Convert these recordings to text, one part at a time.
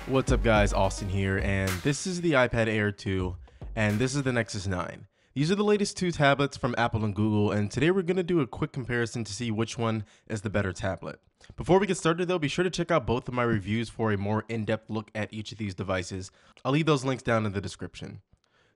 What's up guys, Austin here, and this is the iPad Air 2, and this is the Nexus 9. These are the latest two tablets from Apple and Google, and today we're going to do a quick comparison to see which one is the better tablet. Before we get started though, be sure to check out both of my reviews for a more in-depth look at each of these devices. I'll leave those links down in the description.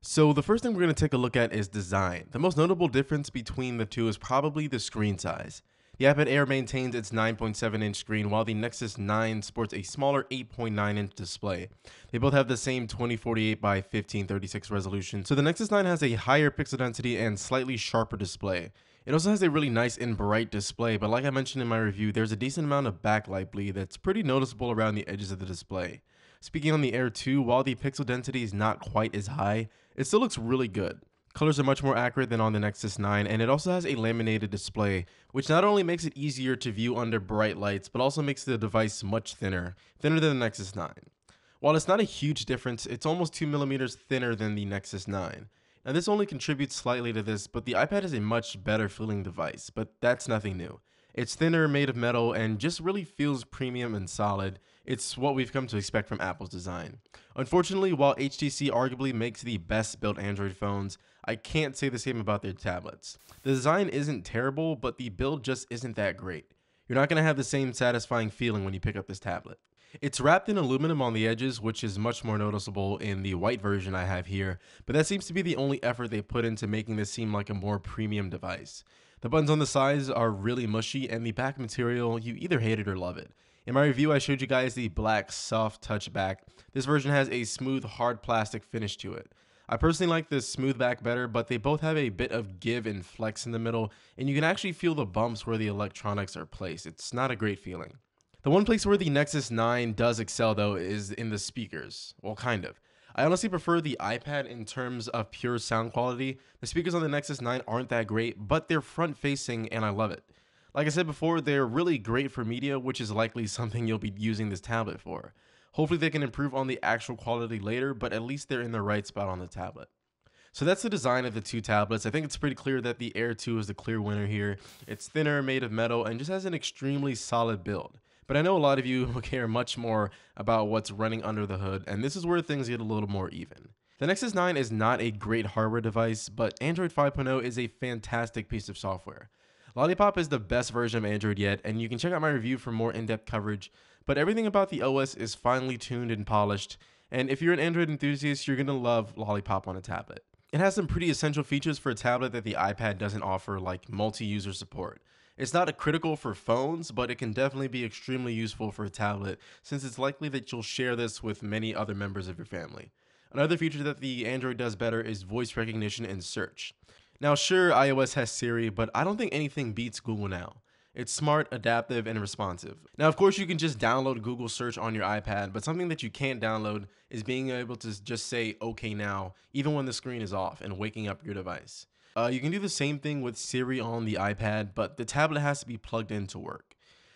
So the first thing we're going to take a look at is design. The most notable difference between the two is probably the screen size. The iPad Air maintains its 9.7-inch screen, while the Nexus 9 sports a smaller 8.9-inch display. They both have the same 2048 by 1536 resolution, so the Nexus 9 has a higher pixel density and slightly sharper display. It also has a really nice and bright display, but like I mentioned in my review, there's a decent amount of backlight bleed that's pretty noticeable around the edges of the display. Speaking on the Air 2, while the pixel density is not quite as high, it still looks really good. Colors are much more accurate than on the Nexus 9, and it also has a laminated display, which not only makes it easier to view under bright lights, but also makes the device much thinner than the Nexus 9. While it's not a huge difference, it's almost 2mm thinner than the Nexus 9. Now this only contributes slightly to this, but the iPad is a much better feeling device, but that's nothing new. It's thinner, made of metal, and just really feels premium and solid. It's what we've come to expect from Apple's design. Unfortunately, while HTC arguably makes the best built Android phones, I can't say the same about their tablets. The design isn't terrible, but the build just isn't that great. You're not going to have the same satisfying feeling when you pick up this tablet. It's wrapped in aluminum on the edges, which is much more noticeable in the white version I have here, but that seems to be the only effort they put into making this seem like a more premium device. The buttons on the sides are really mushy, and the back material, you either hate it or love it. In my review, I showed you guys the black soft touch back. This version has a smooth, hard plastic finish to it. I personally like the smooth back better, but they both have a bit of give and flex in the middle, and you can actually feel the bumps where the electronics are placed. It's not a great feeling. The one place where the Nexus 9 does excel though is in the speakers. Well, kind of. I honestly prefer the iPad in terms of pure sound quality. The speakers on the Nexus 9 aren't that great, but they're front facing and I love it. Like I said before, they're really great for media, which is likely something you'll be using this tablet for. Hopefully they can improve on the actual quality later, but at least they're in the right spot on the tablet. So that's the design of the two tablets. I think it's pretty clear that the Air 2 is the clear winner here. It's thinner, made of metal, and just has an extremely solid build. But I know a lot of you care much more about what's running under the hood, and this is where things get a little more even. The Nexus 9 is not a great hardware device, but Android 5.0 is a fantastic piece of software. Lollipop is the best version of Android yet, and you can check out my review for more in-depth coverage, but everything about the OS is finely tuned and polished, and if you're an Android enthusiast, you're going to love Lollipop on a tablet. It has some pretty essential features for a tablet that the iPad doesn't offer, like multi-user support. It's not critical for phones, but it can definitely be extremely useful for a tablet, since it's likely that you'll share this with many other members of your family. Another feature that the Android does better is voice recognition and search. Now sure, iOS has Siri, but I don't think anything beats Google Now. It's smart, adaptive, and responsive. Now of course you can just download Google Search on your iPad, but something that you can't download is being able to just say "Okay now," even when the screen is off and waking up your device. You can do the same thing with Siri on the iPad, but the tablet has to be plugged in to work.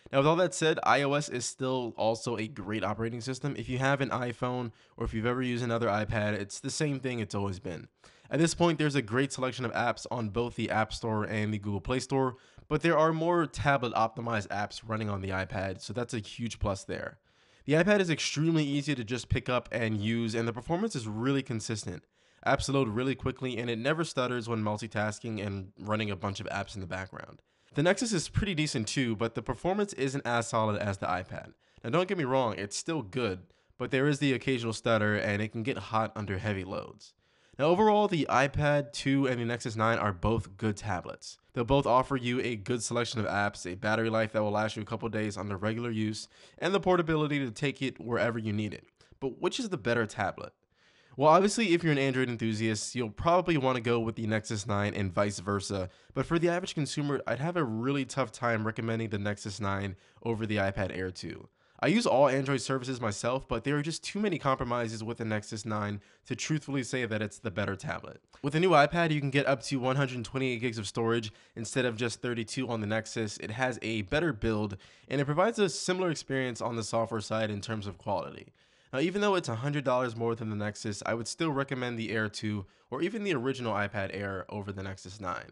Now with all that said, iOS is still also a great operating system. If you have an iPhone or if you've ever used another iPad, it's the same thing it's always been. At this point, there's a great selection of apps on both the App Store and the Google Play Store, but there are more tablet optimized apps running on the iPad, so that's a huge plus there. The iPad is extremely easy to just pick up and use, and the performance is really consistent. Apps load really quickly, and it never stutters when multitasking and running a bunch of apps in the background. The Nexus is pretty decent too, but the performance isn't as solid as the iPad. Now don't get me wrong, it's still good, but there is the occasional stutter and it can get hot under heavy loads. Now overall, the iPad 2 and the Nexus 9 are both good tablets. They'll both offer you a good selection of apps, a battery life that will last you a couple days under regular use, and the portability to take it wherever you need it. But which is the better tablet? Well, obviously, if you're an Android enthusiast, you'll probably want to go with the Nexus 9 and vice versa, but for the average consumer, I'd have a really tough time recommending the Nexus 9 over the iPad Air 2. I use all Android services myself, but there are just too many compromises with the Nexus 9 to truthfully say that it's the better tablet. With the new iPad, you can get up to 128 gigs of storage instead of just 32 on the Nexus. It has a better build, and it provides a similar experience on the software side in terms of quality. Now, even though it's $100 more than the Nexus, I would still recommend the Air 2 or even the original iPad Air over the Nexus 9.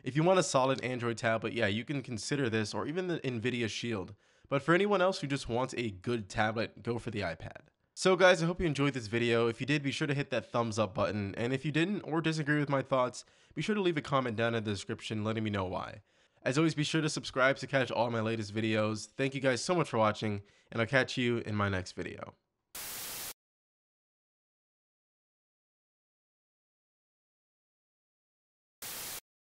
If you want a solid Android tablet, yeah, you can consider this or even the Nvidia Shield. But for anyone else who just wants a good tablet, go for the iPad. So guys, I hope you enjoyed this video. If you did, be sure to hit that thumbs up button. And if you didn't or disagree with my thoughts, be sure to leave a comment down in the description letting me know why. As always, be sure to subscribe to catch all my latest videos. Thank you guys so much for watching, and I'll catch you in my next video.